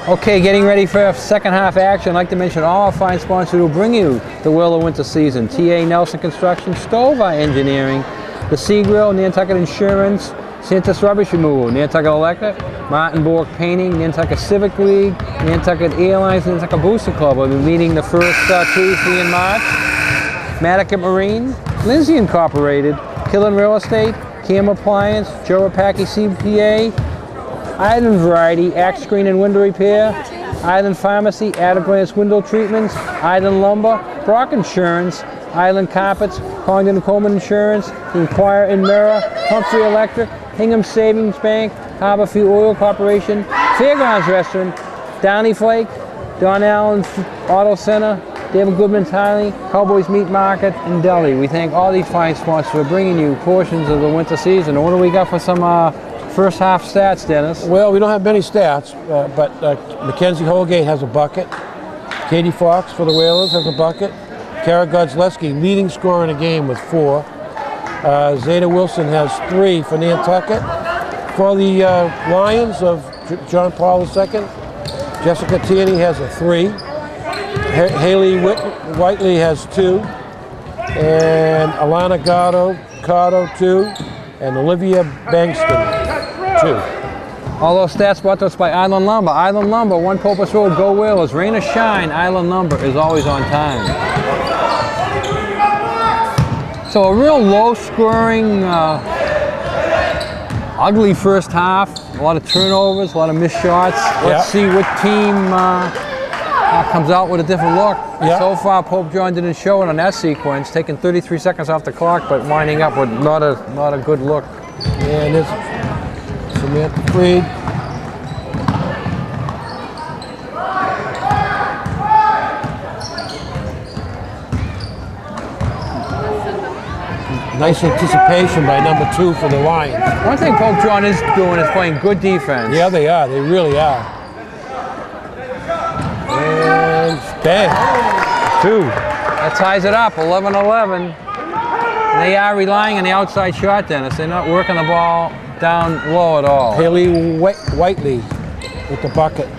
Okay, getting ready for second half action. I'd like to mention all our fine sponsors who will bring you the Whaler winter season. TA Nelson Construction, Stover Engineering, the Sea Grill, Nantucket Insurance, Santa's Rubbish Removal, Nantucket Electric, Martin Bork Painting, Nantucket Civic League, Nantucket Airlines, Nantucket Booster Club. We'll be meeting the first Tuesday in March. Matticat Marine, Lindsay Incorporated, Killen Real Estate, Cam Appliance, Joe Rapaki CPA, Island Variety, Axe Screen and Window Repair, Island Pharmacy, Adamgrants Window Treatments, Island Lumber, Brock Insurance, Island Carpets, Congdon Coleman Insurance, Inquire and Mirror, Humphrey Electric, Hingham Savings Bank, Harborview Oil Corporation, Fairgrounds Restaurant, Downey Flake, Don Allen Auto Center, David Goodman Tiling, Cowboys Meat Market, and Deli. We thank all these fine sponsors for bringing you portions of the winter season. What do we got for some first half stats, Dennis? Well, we don't have many stats, but Mackenzie Holgate has a bucket. Katie Fox for the Whalers has a bucket. Kara Godleski, leading scorer in a game with 4. Zeta Wilson has 3 for Nantucket. For the Lions of John Paul II, Jessica Tierney has a 3. Haley Whiteley has 2. And Alana Cardo 2. And Olivia Bankston 2. All those stats brought to us by Island Lumber. Island Lumber, 1 Popus Road, go Whalers. Rain or shine, Island Lumber is always on time. So a real low-scoring, ugly first half. A lot of turnovers, a lot of missed shots. Let's see what team comes out with a different look. So far, PopeJphn didn't show it on that sequence, taking 33 seconds off the clock, but winding up with not a good look. And it's Samantha Freed. Nice anticipation by number 2 for the Lions. One thing PopeJphn is doing is playing good defense. Yeah, they are. They really are. And bang. 2. That ties it up, 11-11. They are relying on the outside shot, Dennis. They're not working the ball down low at all. Haley Whiteley with the bucket.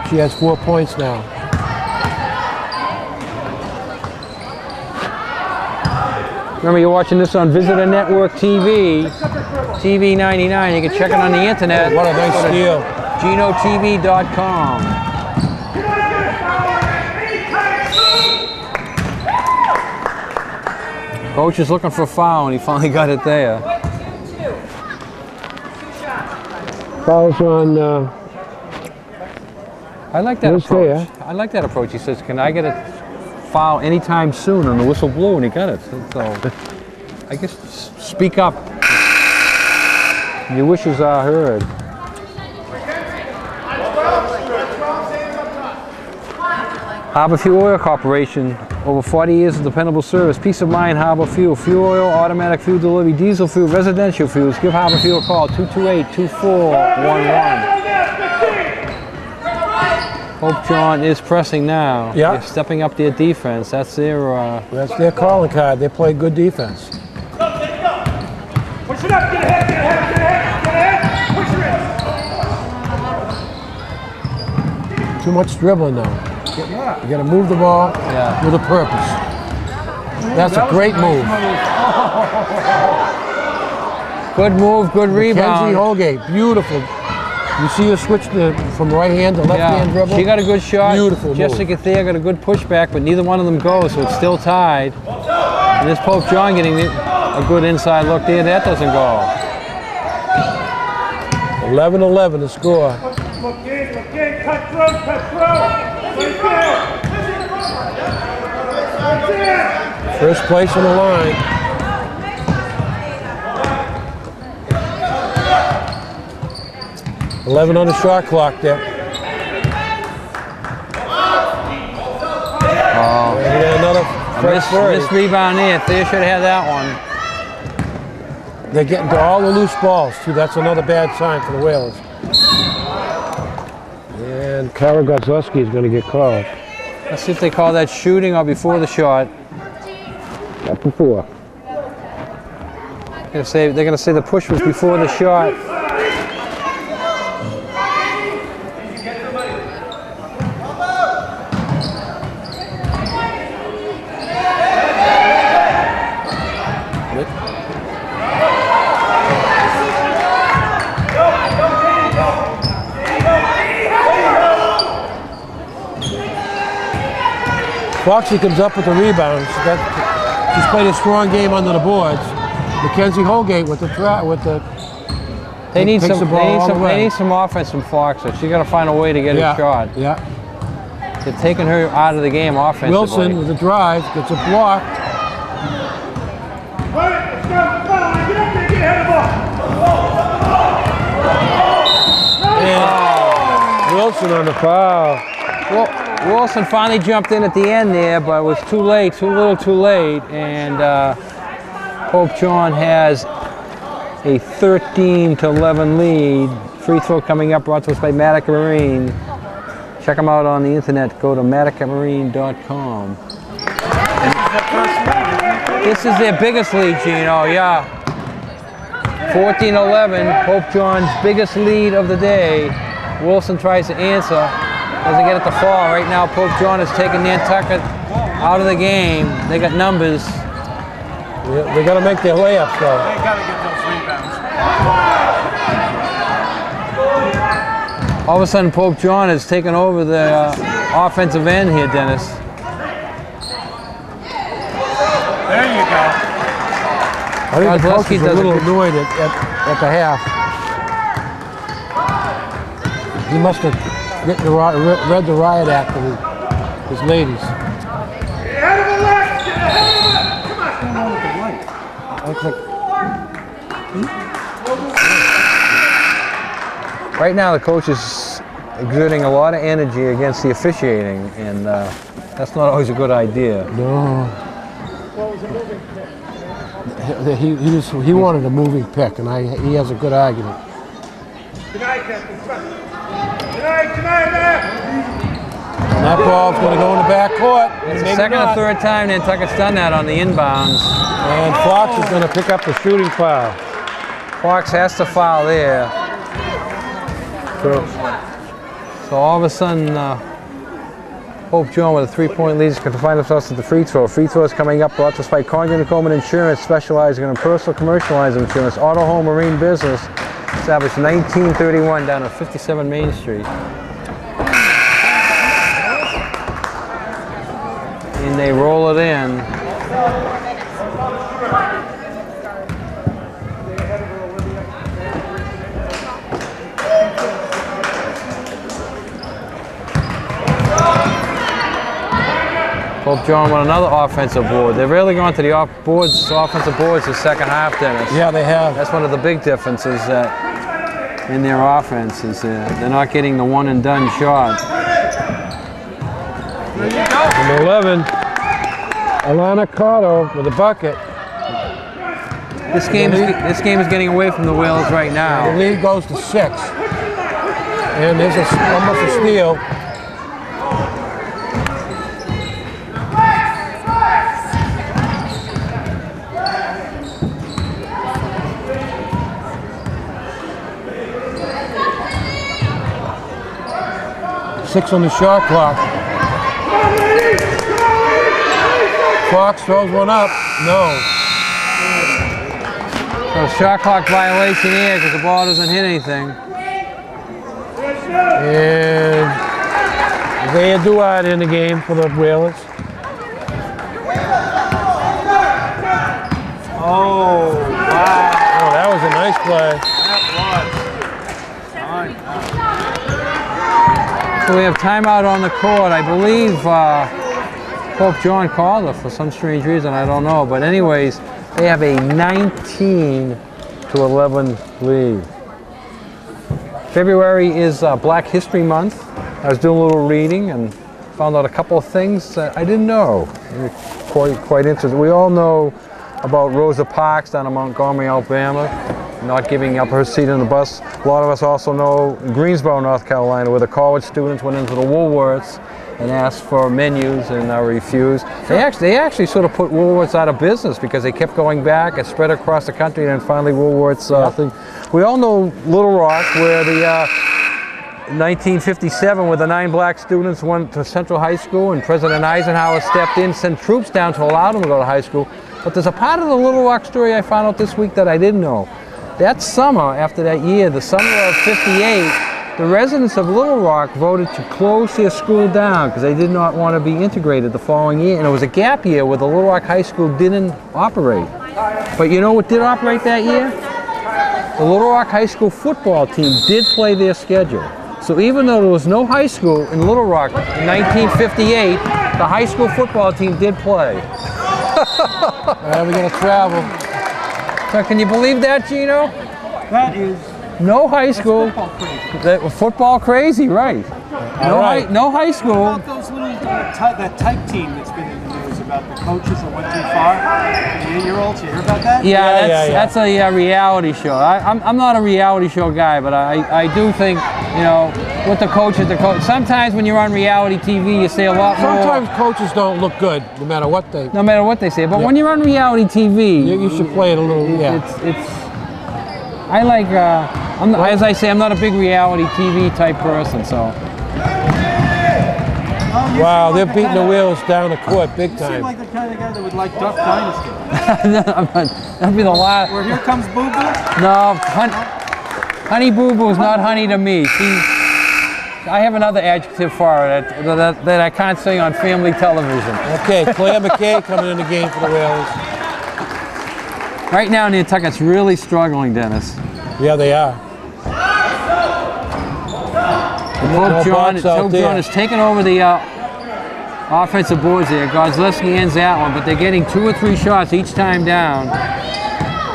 She has 4 points now. Remember, you're watching this on Visitor Network TV, TV 99. You can check it on the internet. What a nice steal. GinoTV.com. Coach is looking for a foul, and he finally got it there. Fouls on. I like that approach. I like that approach. He says, "Can I get a foul anytime soon?" And the whistle blew, and he got it. So, I guess speak up. Your wishes are heard. Harborview Oil Corporation, over 40 years of dependable service. Peace of mind, Harbor Fuel. Fuel oil, automatic fuel delivery, diesel fuel, residential fuels. Give Harborview a call, 228-2411. PopeJphn is pressing now. Yeah. They're stepping up their defense. That's their calling card. They play good defense. Push it up, get ahead, get ahead, get ahead, get ahead, push it in. Too much dribbling now. You got to move the ball with a purpose. That's a great move. Good move, good rebound. Mackenzie Holgate, beautiful. You see her switch from right hand to left hand dribble? She got a good shot. Beautiful Jessica Thayer got a good pushback, but neither one of them goes, so it's still tied. And this PopeJphn getting a good inside look there. That doesn't go. 11-11 the score. Cut through, cut through. First place on the line. $11 on the shot clock there. Oh, another missed rebound there. They should have had that one. They're getting to all the loose balls too. That's another bad sign for the Whalers. And Kara Godleski is going to get called. Let's see if they call that shooting or before the shot. Not before. They're going to say the push was before the shot. Foxy comes up with the rebound. She's played a strong game under the boards. Mackenzie Holgate with the They need takes some. the ball all the way. They need some offense from Foxer. She got to find a way to get a shot. Yeah. They're taking her out of the game offensively. Wilson with the drive gets a block. Let's go. Get up there, get ahead of the ball. And Wilson on the foul. Well, Wilson finally jumped in at the end there, but it was too late, too little too late, and PopeJphn has a 13-11 lead. Free throw coming up, brought to us by Matica Marine. Check them out on the internet. Go to maticamarine.com. This is their biggest lead, Gino, yeah. 14-11, PopeJphn's biggest lead of the day. Wilson tries to answer, doesn't get it to fall. Right now, PopeJphn is taking Nantucket out of the game. They got numbers. They got to make their layups, though. They got to get those rebounds. All of a sudden, PopeJphn has taken over the offensive end here, Dennis. There you go. I think the coach Godleski is a does a little good- annoyed at the half. He must have read the riot act of his ladies. Get ahead of the legs. Get ahead of it. Come on. Right now, the coach is exerting a lot of energy against the officiating, and that's not always a good idea. No. He wanted a moving pick, and he has a good argument. Good night, Captain. Good night, man. And that ball's going to go in the back court. It's the Maybe second or not. third time Nantucket's done that on the inbounds. And Fox is going to pick up the shooting foul. Fox has to foul there. So all of a sudden, PopeJphn with a 3-point lead is going to find themselves at the free throw. Free throw is coming up, brought to us by Condon & Coleman Insurance, specializing in personal commercial lines of insurance, auto, home, marine business. Established in 1931 down on 57 Main Street. And they roll it in. PopeJphn with another offensive board. They're really going to the offensive boards the second half, Dennis. Yeah, they have. That's one of the big differences in their offense is they're not getting the one and done shot. Number 11, Alana Cotto with a bucket. This game is getting away from the Whales right The now. lead goes to 6. And there's almost a steal. Six on the shot clock. Fox throws one up. No. So shot clock violation here because the ball doesn't hit anything. And Isaiah Duard in the game for the Whalers. Oh, wow. Oh, that was a nice play. So we have timeout on the court. I believe PopeJphn called it for some strange reason. I don't know. But anyways, they have a 19-11 lead. February is Black History Month. I was doing a little reading and found out a couple of things that I didn't know. Quite interesting. We all know about Rosa Parks down in Montgomery, Alabama, not giving up her seat in the bus. A lot of us also know Greensboro, North Carolina, where the college students went into the Woolworths and asked for menus and refused. They actually sort of put Woolworths out of business because they kept going back and spread across the country, and then finally Woolworths thing. We all know Little Rock, where the 1957, where the 9 black students went to Central High School, and President Eisenhower stepped in, sent troops down to allow them to go to high school. But there's a part of the Little Rock story I found out this week that I didn't know. That summer, after that year, the summer of '58, the residents of Little Rock voted to close their school down because they did not want to be integrated the following year. And it was a gap year where the Little Rock High School didn't operate. But you know what did operate that year? The Little Rock High School football team did play their schedule. So even though there was no high school in Little Rock in 1958, the high school football team did play. We gotta travel. So can you believe that, Gino? That is No high school. football crazy. Football crazy, right? right. No high school. What about those little that type team that's been in the news about the coaches that went too far? The 8-year-olds, you hear about that? That's a reality show. I'm not a reality show guy, but I do think, you know, with the coaches, sometimes when you're on reality TV, you say a lot more. Sometimes coaches don't look good, no matter what they say. But when you're on reality TV, you should play it a little, I like, as I say, I'm not a big reality TV type person, so. Wow, they're beating the wheels down the court big You seem time. like the kind of guy that would like Duck Dynasty. That'd be the last. Where here comes Boo Boo? No, Honey Boo Boo is not honey to me. I have another adjective for her that I can't say on family television. Okay, Claire McKay coming in the game for the Whalers. Right now, Nantucket's really struggling, Dennis. Yeah, they are. Pope John has taken over the offensive boards there. Godleski ends that one, but they're getting 2 or 3 shots each time down.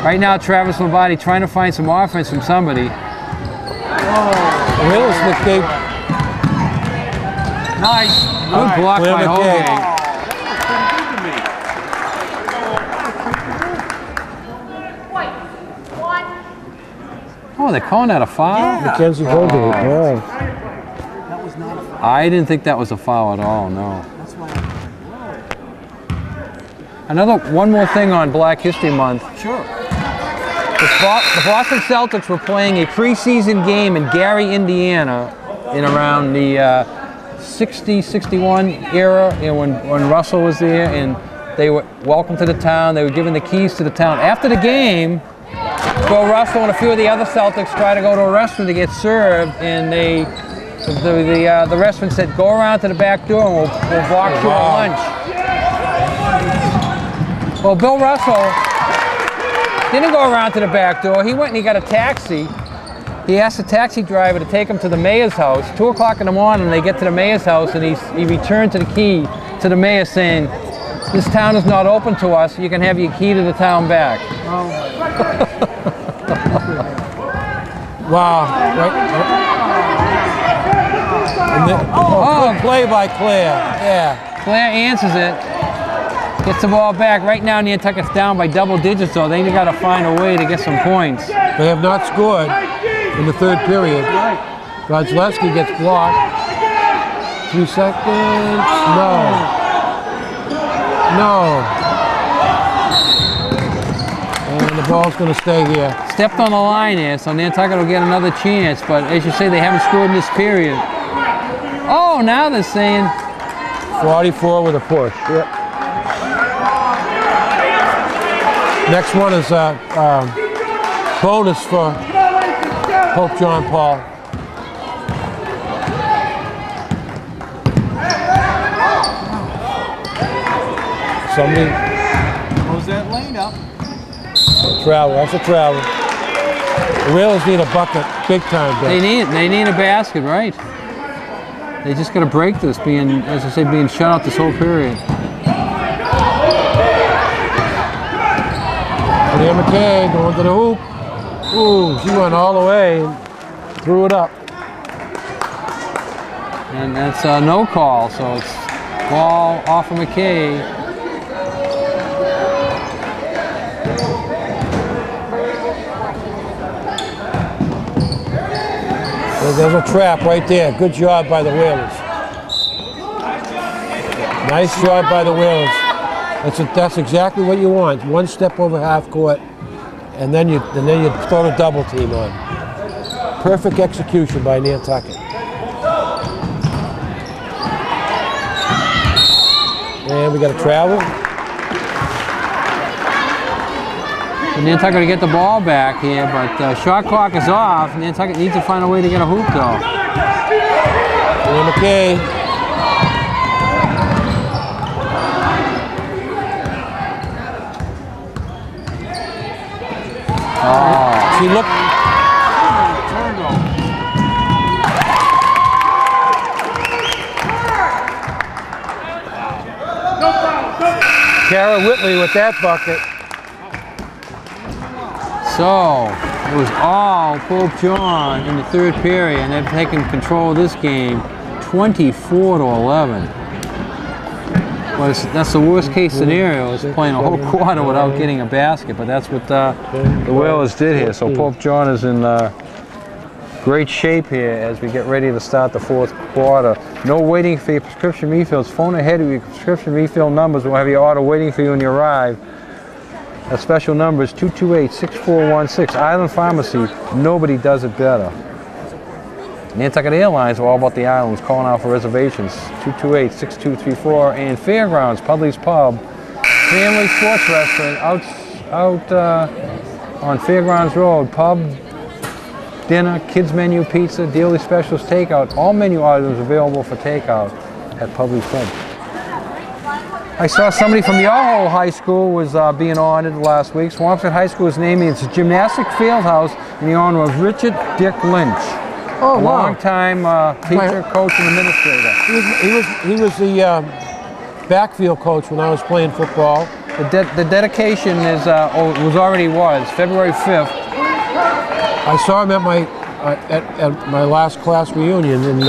Right now, Travis Lombardi trying to find some offense from somebody. The Whalers look big. Nice. Good block Claire by McKay. Holgate. Oh, they're calling that a foul? Mackenzie Holgate. Wow. That was not a foul. I didn't think that was a foul at all, no. That's why One more thing on Black History Month. Sure. The Boston Celtics were playing a preseason game in Gary, Indiana in around the 60-61 era, when Russell was there, and they were welcome to the town. They were given the keys to the town. After the game, Bill Russell and a few of the other Celtics tried to go to a restaurant to get served, and the restaurant said, "Go around to the back door and we'll walk through our lunch." Well, Bill Russell didn't go around to the back door. He went and he got a taxi. He asked the taxi driver to take him to the mayor's house. 2 o'clock in the morning, they get to the mayor's house, and he returned to the key to the mayor saying, "This town is not open to us. You can have your key to the town back." Wow. Good play by Claire. Yeah. Claire answers it. Gets the ball back. Right now, Nantucket's down by double digits, so they got to find a way to get some points. They have not scored in the third period. Godleski gets blocked. 3 seconds. No. And the ball's going to stay here. Stepped on the line here, so Nantucket will get another chance, but as you say, they haven't scored in this period. Oh, now they're saying 44 with a push. Yep. Next one is a bonus for Pope John Paul. Somebody Close that lane up. travel. That's a travel. The Whalers need a bucket, big time. they need a basket, right? They just got to break this, as I say, being shut out this whole period. Claire McKay going to the hoop. Ooh, she went all the way and threw it up. And that's a no call, so it's ball off of McKay. There's a trap right there. Good job by the Whalers. Nice job by the Whalers. That's exactly what you want. One step over half court, and then you throw the double team on. Perfect execution by Nantucket. And we got to travel. Nantucket to get the ball back here, but shot clock is off. Nantucket needs to find a way to get a hoop though. McKay. Oh. She looked. Kara Whitley with that bucket. So it was all PopeJphn in the third period, and they've taken control of this game, 24-11. Well, that's the worst case scenario, is playing a whole quarter without getting a basket, but that's what the Whalers did here. So PopeJphn is in great shape here as we get ready to start the fourth quarter. No waiting for your prescription refills. Phone ahead with your prescription refill numbers. We'll have your order waiting for you when you arrive. That special number is 228-6416. Island Pharmacy, nobody does it better. Nantucket Airlines are all about the islands, calling out for reservations, 228-6234. And Fairgrounds, Pudley's Pub, family sports restaurant out on Fairgrounds Road. Pub, dinner, kids menu, pizza, daily specials, takeout. All menu items available for takeout at Pudley's Pub. I saw somebody from Yoho High School was being honored last week. Swampscott High School is naming its gymnastic field house in the honor of Richard Dick Lynch. Oh, a long-time teacher, coach, and administrator. He was the backfield coach when I was playing football. The dedication is was February 5th. I saw him at my last class reunion, and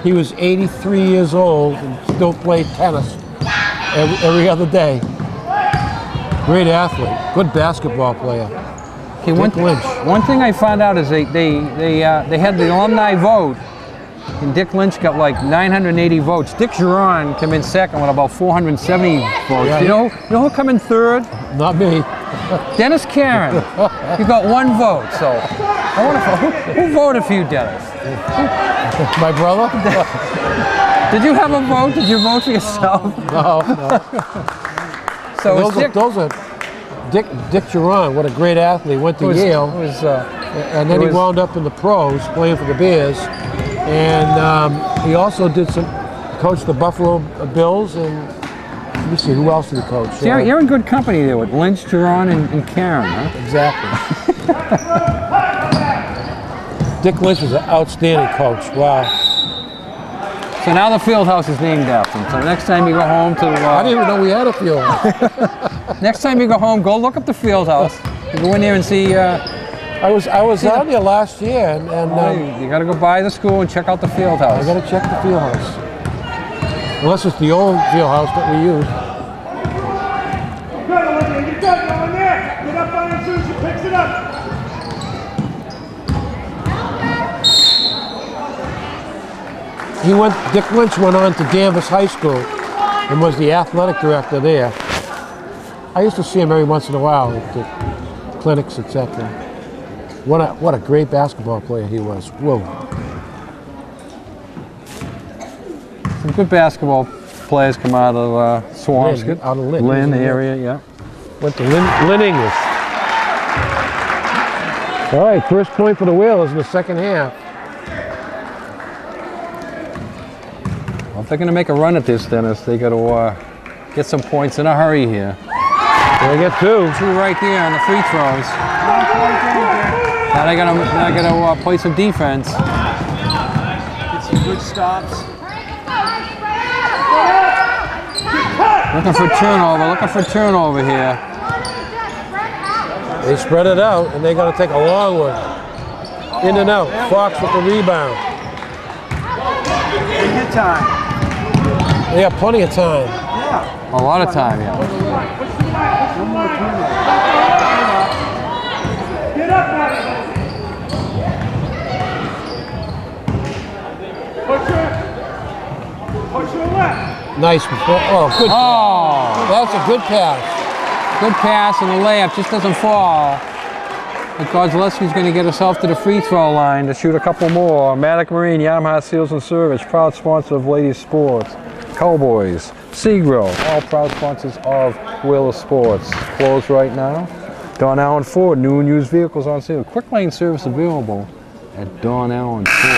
he was 83 years old and still played tennis every other day. Great athlete, good basketball player. Okay, one thing I found out is they had the alumni vote, and Dick Lynch got like 980 votes. Dick Giron came in second with about 470 votes. Yeah, you know who come in third? Not me. Dennis Karen. You got one vote, so I want to. Who voted for you, Dennis? My brother? Did you have a vote? Did you vote for yourself? No. So those are Dick Giron. What a great athlete. Went to Yale, and then he wound up in the pros playing for the Bears. And he also coached the Buffalo Bills. And let me see, who else did he coach? So you're in good company there with Lynch, Giron, and Karen, huh? Exactly. Dick Lynch was an outstanding coach. Wow. So now the field house is named after him. So next time you go home to... I didn't even know we had a field house. Next time you go home, go look up the field house. You go in there and see... I was out there last year, and you got to go by the school and check out the field house. I got to check the field house. Unless it's the old field house that we use. Good, Olivia. You're done. Go in there. Get up on him as soon as he picks it up. Dick Lynch went on to Danvers High School and was the athletic director there. I used to see him every once in a while at the clinics, etc. What a great basketball player he was. Whoa. Some good basketball players come out of Swampscott. Out of Lynn. Lynn area, yeah. Went to Lynn English. All right, first point for the Whalers in the second half. Well, if they're going to make a run at this, Dennis, they got to get some points in a hurry here. They get two. Two right there on the free throws. Now they got to play some defense. Get some good stops. Looking for turnover here. They spread it out, and they got to take a long one. In and out. Fox with the rebound. Good time. They have plenty of time. Yeah. A lot of time, yeah. One more turnover. Get up, buddy. Push your left. Nice. Oh, good. Oh, That's a good pass. good pass, and the layup just doesn't fall. But Godzaleski's going to get herself to the free throw line to shoot a couple more. Matic Marine, Yamaha Seals and Service, proud sponsor of ladies sports. Cowboys, Seagrill, all proud sponsors of Wheeler Sports. Closed right now. Don Allen Ford, new and used vehicles on sale. Quick lane service available at Don Allen Ford.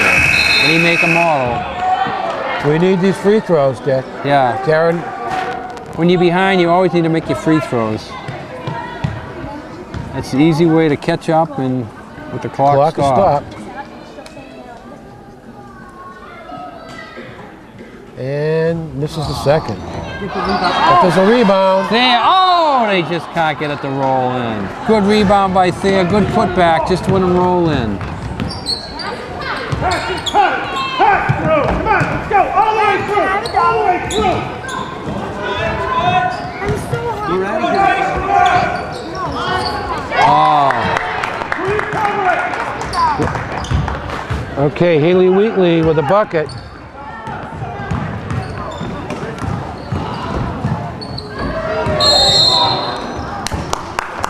Any make and model. We need these free throws, Dick. Yeah. Karen, When you're behind, you always need to make your free throws. That's the easy way to catch up and with the clock is stopped. And misses the second. But there's a rebound. There, oh, they just can't get it to roll in. Good rebound by Thayer, good putback, just wouldn't roll in. Pass through. Come on, let's go. All the way through. All the way through. Oh. Okay, Haley Wheatley with a bucket.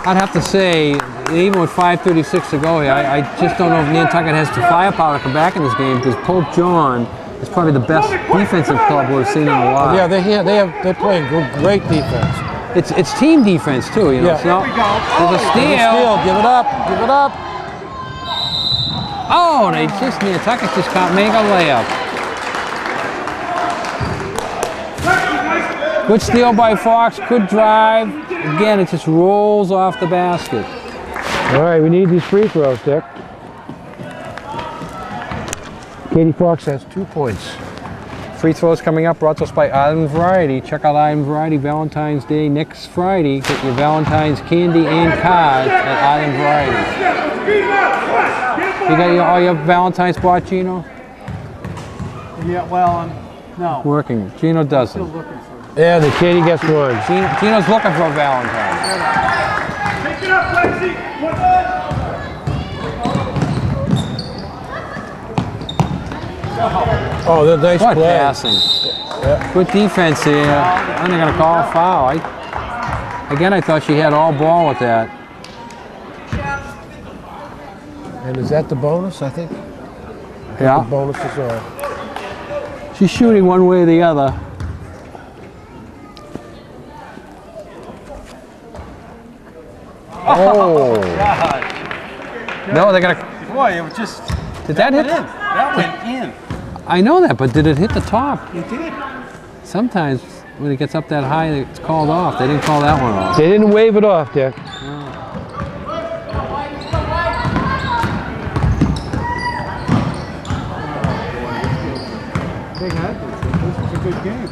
I'd have to say, even with 5:36 to go here, I just don't know if Nantucket has the firepower to come back in this game because PopeJphn is probably the best defensive club we've seen in a while. Yeah, they're playing great defense. It's team defense too, you know. Yeah. It's not, there's a steal. Give it up. Give it up. Oh, Nantucket just can't make a layup. Good steal by Fox, good drive. Again, it just rolls off the basket. All right, we need these free throws, Dick. Katie Fox has 2 points. Free throws coming up, brought to us by Island Variety. Check out Island Variety Valentine's Day next Friday. Get your Valentine's candy and cards at Island Variety. You got all your Valentine's bought, Gino? Yeah, well, no. Working. Gino doesn't. Still looking for it. Yeah, the Katie gets one. Gino's looking for a Valentine. Pick it up, Lexi. Oh, they're nice What play. passing? Yeah. Good defense here. And they're going to call a foul. Again, I thought she had all ball with that. And is that the bonus, I think? Yeah. The bonus is on. She's shooting one way or the other. Oh. God. No, they're going to... Boy, it was just... Did that hit? That went in. I know that, but did it hit the top? It did. Sometimes when it gets up that high, it's called off. They didn't call that one off. They didn't wave it off, Dick. Big head. This was a good game.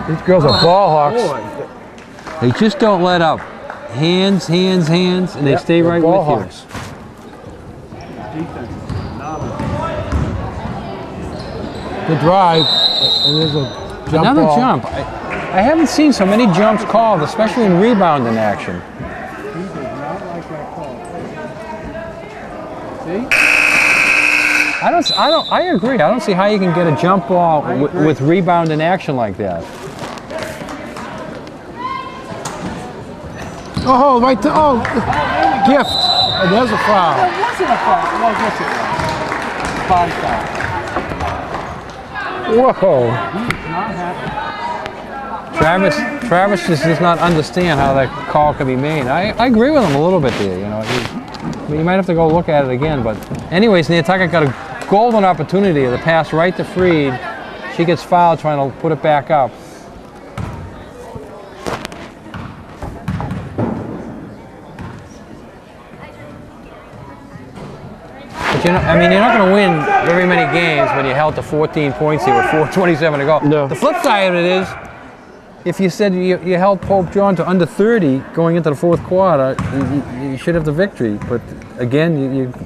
These girls are ball hawks. Boy. They just don't let up. Hands, hands, hands, and they stay right ball with hawks. Defense. The drive, and there's a jump Another ball. jump. I haven't seen so many jumps called, especially in rebounding action. He did not like that call. See? I agree. I don't see how you can get a jump ball with rebound in action like that. Oh, right there. Oh, gift. And there's a foul. That wasn't a foul. Well, I guess it was. Body foul. Whoa. He is not happy. Travis just does not understand how that call can be made. I agree with him a little bit there. You know, you might have to go look at it again. But anyways, Nantucket got a golden opportunity to pass right to Freed. She gets fouled trying to put it back up. But you know, I mean, you're not going to win very many games when you held to 14 points here with 4:27 to go. No. The flip side of it is, if you said you held PopeJphn to under 30 going into the fourth quarter, you should have the victory. But again,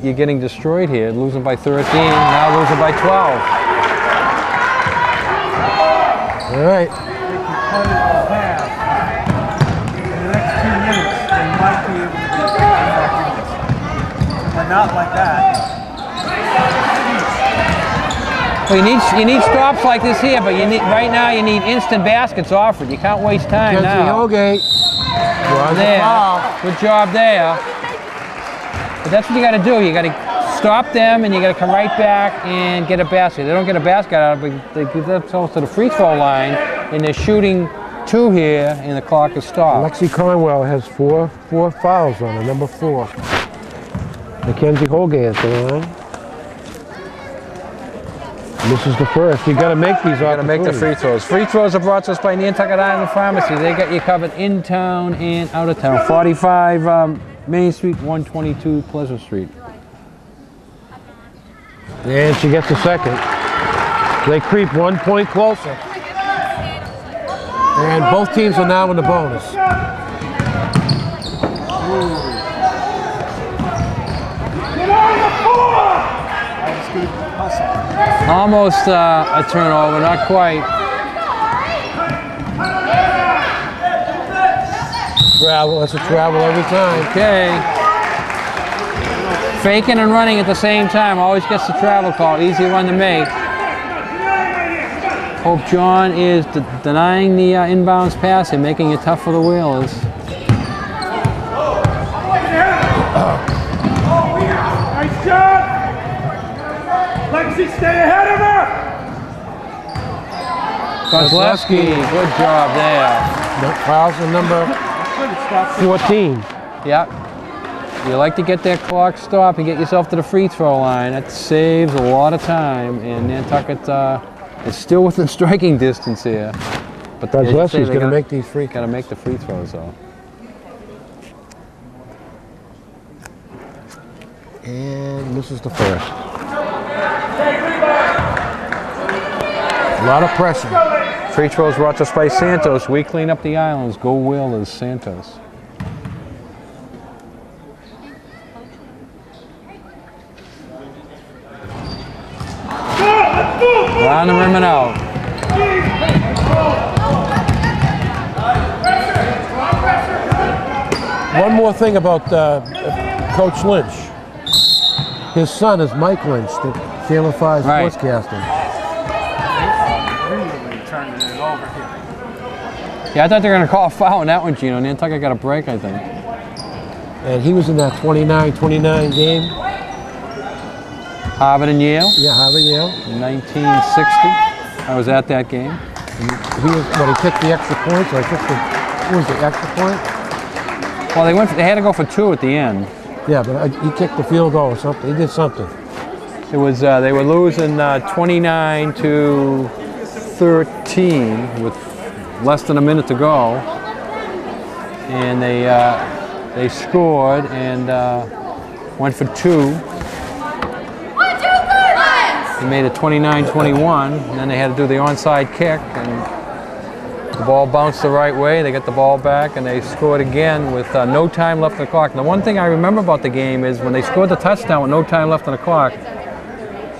you're getting destroyed here, losing by 13, now losing by 12. All right. In the next 2 minutes, they might be able to get back. But not like that. Well, you need stops like this here, but right now you need instant baskets offered. You can't waste time now. Holgate. There. Good job there. But that's what you got to do. You got to stop them, and you got to come right back and get a basket. They don't get a basket out of it, but they give themselves to the free throw line, and they're shooting 2 here, and the clock is stopped. Lexi Conwell has four fouls on her, number 4. Mackenzie Holgate at the line. This is the first. You got to make these. Got to make the free throws. Free throws are brought to us by Nantucket Island Pharmacy. They got you covered in town and out of town. 45 Main Street, 122 Pleasant Street. And she gets a second. They creep 1 point closer. And both teams are now in the bonus. Almost a turnover, not quite. Travel, that's a travel every time. Okay. Faking and running at the same time. Always gets the travel call. Easy one to make. PopeJphn is denying the inbounds pass and making it tough for the Whalers. Nice job! Lexi, stay ahead of her! Kozlowski, good job there. Fouls are number 14. Yep. You like to get that clock stopped and get yourself to the free throw line. That saves a lot of time, and Nantucket is still within striking distance here. But Kozlowski's going to make these free throws. Got to make the free throws though. And this is the first. A lot of pressure. Free throws brought to us by Santos. We clean up the islands. Go Whalers, Santos. Around the rim and out. One more thing about Coach Lynch. His son is Mike Lynch, the Channel 5 sportscaster. Yeah, I thought they were going to call a foul on that one, Gino. Nantucket got a break, I think. And he was in that 29-29 game. Harvard and Yale. Yeah, Harvard, Yale. In 1960. I was at that game. He kicked the extra point, so I kicked what was the extra point? Well, they had to go for 2 at the end. Yeah, but he kicked the field goal or something. He did something. It was, they were losing 29-13 with less than a minute to go. And they scored and went for 2. They made it 29-21, and then they had to do the onside kick, and the ball bounced the right way. They got the ball back, and they scored again with no time left on the clock. And the one thing I remember about the game is when they scored the touchdown with no time left on the clock,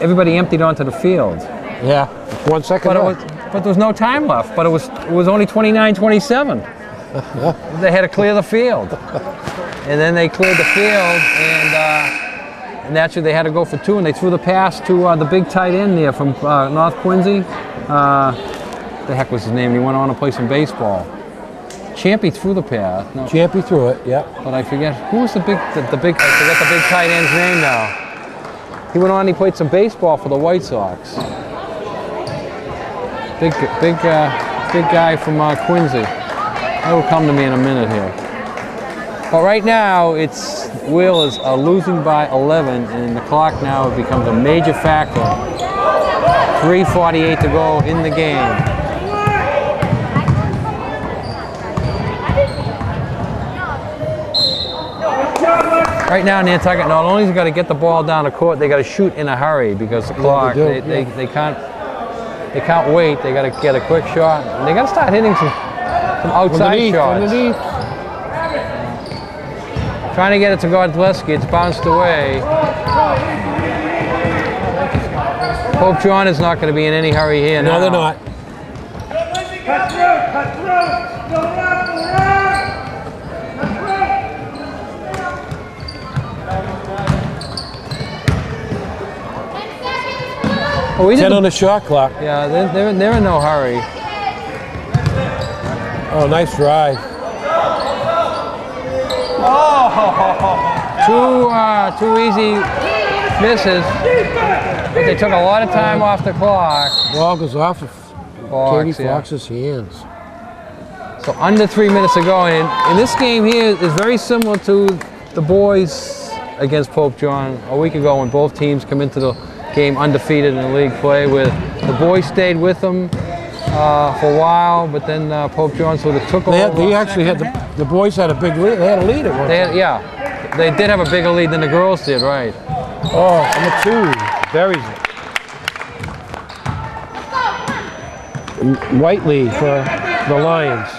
everybody emptied onto the field. Yeah, 1 second left. But there was no time left, but it was only 29-27. They had to clear the field. And then they cleared the field, and naturally they had to go for 2, and they threw the pass to the big tight end there from North Quincy. The heck was his name? He went on to play some baseball. Champy threw the pass. No. Champy threw it, yeah. But I forget, who was the big, I forget the big tight end's name now. He went on, he played some baseball for the White Sox. Big guy from Quincy. That will come to me in a minute here. But right now, Whalers are losing by 11, and the clock now becomes a major factor. 3:48 to go in the game. Right now, Nantucket not only has got to get the ball down the court, they got to shoot in a hurry because the clock. They can't wait. They got to get a quick shot. And they got to start hitting some outside shots. Underneath. Trying to get it to Kozlowski. It's bounced away. PopeJphn is not going to be in any hurry here now. No, they're not. Cut through! Go around! Oh, 10 on the shot clock. Yeah, they're in no hurry. Oh, nice drive. Two easy misses, but they took a lot of time off the clock. Ball goes off of Katie yeah. Fox's hands. So under 3 minutes to go, and this game here is very similar to the boys against PopeJphn a week ago when both teams come into the game undefeated in the league play, where the boys stayed with them for a while, but then PopeJphn sort of took over. They actually had the boys had a big lead. They had a lead at one time. Yeah, they did have a bigger lead than the girls did, right? Oh, number 2 buries it. Whiteley for the Lions.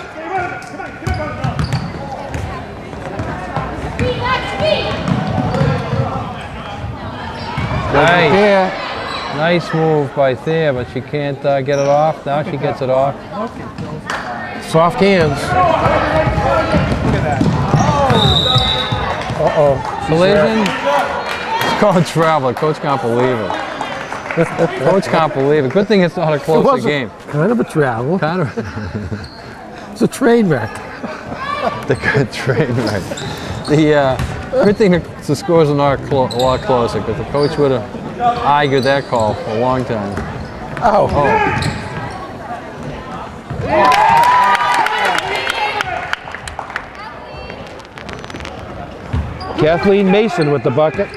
Nice. Nice move by Thea, but she can't get it off. Now she gets it off. Soft hands. Uh-oh. Collision. It's called travel. Coach can't believe it. Coach can't believe it. Good thing it's not a closer game. Kind of a travel. Kind of. It's a train wreck. The good train wreck. The good thing the scores are not a lot closer, because the coach would have argued that call for a long time. Oh. Kathleen Mason with the bucket.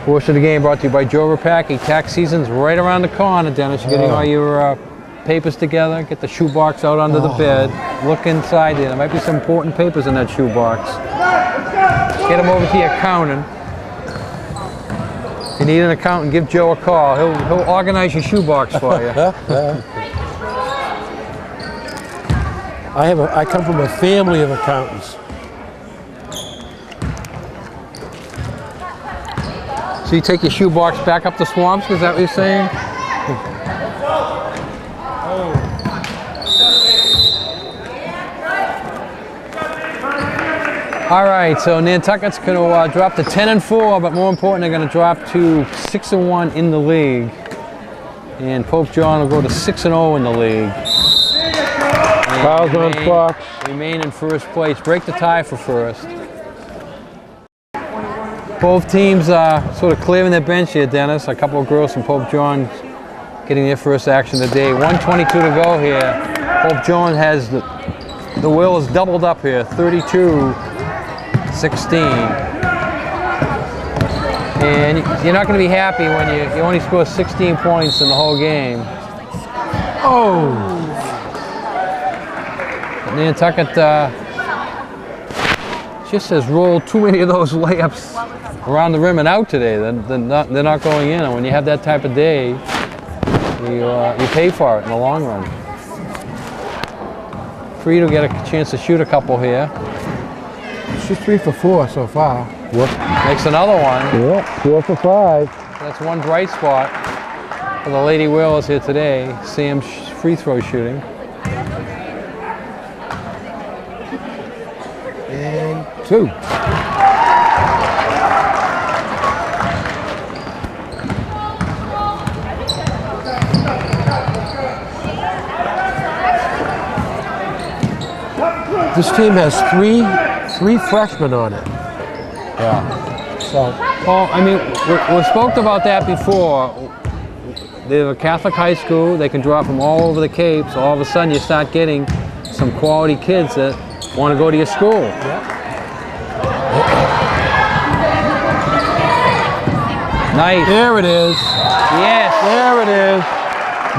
Portion of the game brought to you by Joe Rapaki. Tax season's right around the corner, Dennis. You're getting all your papers together. Get the shoebox out under the bed. Look inside there. There might be some important papers in that shoebox. Get them over to your accountant. If you need an accountant, give Joe a call. He'll organize your shoebox for you. I come from a family of accountants. So you take your shoebox back up the swamps? Is that what you're saying? All right, so Nantucket's going to drop to 10-4, but more important, they're going to drop to 6-1 in the league. And PopeJphn will go to 6-0 in the league. Fouls on Fox. Remain in first place. Break the tie for first. Both teams sort of clearing their bench here, Dennis. A couple of girls from PopeJphn getting their first action of the day. 1:22 to go here. PopeJphn has the will is doubled up here, 32-16. And you're not going to be happy when you only score 16 points in the whole game. Oh! Nantucket just has rolled too many of those layups around the rim and out today. They're not going in. And when you have that type of day, you pay for it in the long run. Freed will get a chance to shoot a couple here. She's 3 for 4 so far. Makes another one. Yeah, 4 for 5. That's one bright spot for the Lady Whalers here today. Sam's free throw shooting. And 2. This team has three freshmen on it. Yeah. So, Well, I mean, we spoke about that before. They're a Catholic high school. They can draw from all over the Cape. So all of a sudden, you start getting some quality kids that want to go to your school. Nice. there it is. Yes. There it is.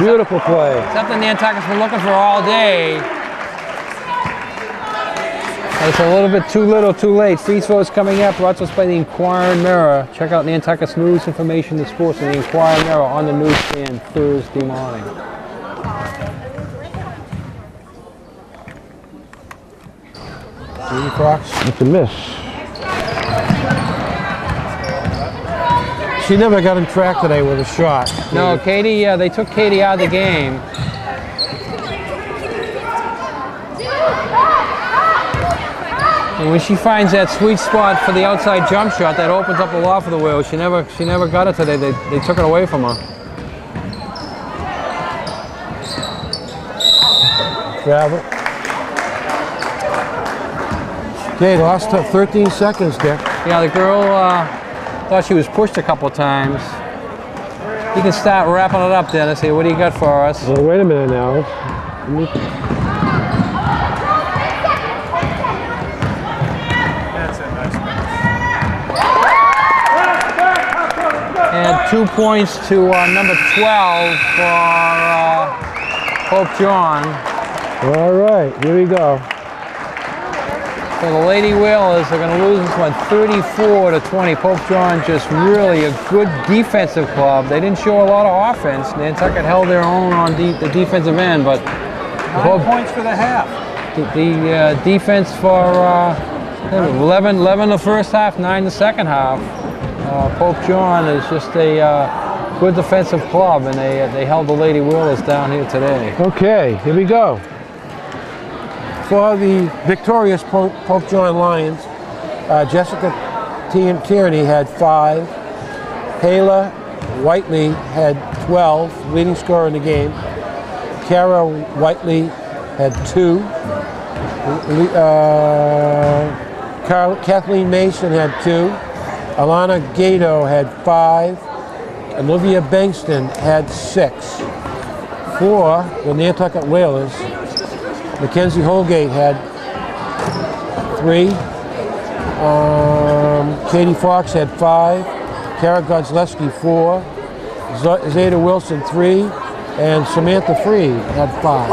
Beautiful play. Something Nantucket's been looking for all day. It's a little bit too little, too late. Free throws coming up, brought to us by the Inquirer Mirror. Check out Nantucket's news, information, and sports in the Inquirer Mirror on the newsstand Thursday morning. Fox. It's a miss. She never got in track today with a shot. No, Katie, they took Katie out of the game. And when she finds that sweet spot for the outside jump shot, that opens up a lot for the Whalers. She never got it today. They took it away from her. Grab it. Okay, lost 13 seconds, Dick. Yeah, the girl thought she was pushed a couple times. You can start wrapping it up, Dennis. Hey, what do you got for us? Well, wait a minute now. That's a nice pass. And 2 points to number 12 for PopeJphn2. All right, here we go. So the Lady Whalers are going to lose this one 34-20. PopeJphn2 just really a good defensive club. They didn't show a lot of offense. Nantucket held their own on the defensive end, but 9 points for the half. the defense for 11 the first half, 9 the second half. PopeJphn2 is just a good defensive club, and they held the Lady Whalers down here today. Okay, here we go. For the victorious PopeJphn2 Lions, Jessica Tierney had 5. Hayla Whiteley had 12, leading scorer in the game. Kara Whiteley had 2. Kathleen Mason had 2. Alana Gato had 5. Olivia Bankston had 6. For the Nantucket Whalers, Mackenzie Holgate had 3. Katie Fox had 5. Kara Godzleski 4. Zeta Wilson 3. And Samantha Freed had 5.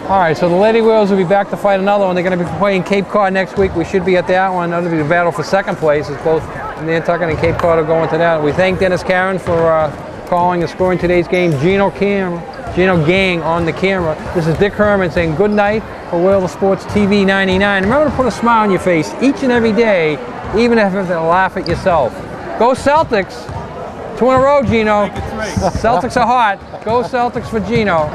All right, so the Lady Whalers will be back to fight another one. They're going to be playing Cape Cod next week. We should be at that one. That'll be the battle for second place. It's both Nantucket and Cape Cod are going to that. We thank Dennis Karen for calling and scoring today's game. Gino Gang on the camera. This is Dick Herman saying good night for Whaler Sports TV 99. Remember to put a smile on your face each and every day, even if you have to laugh at yourself. Go Celtics! 2 in a row, Gino. Celtics are hot. Go Celtics for Gino.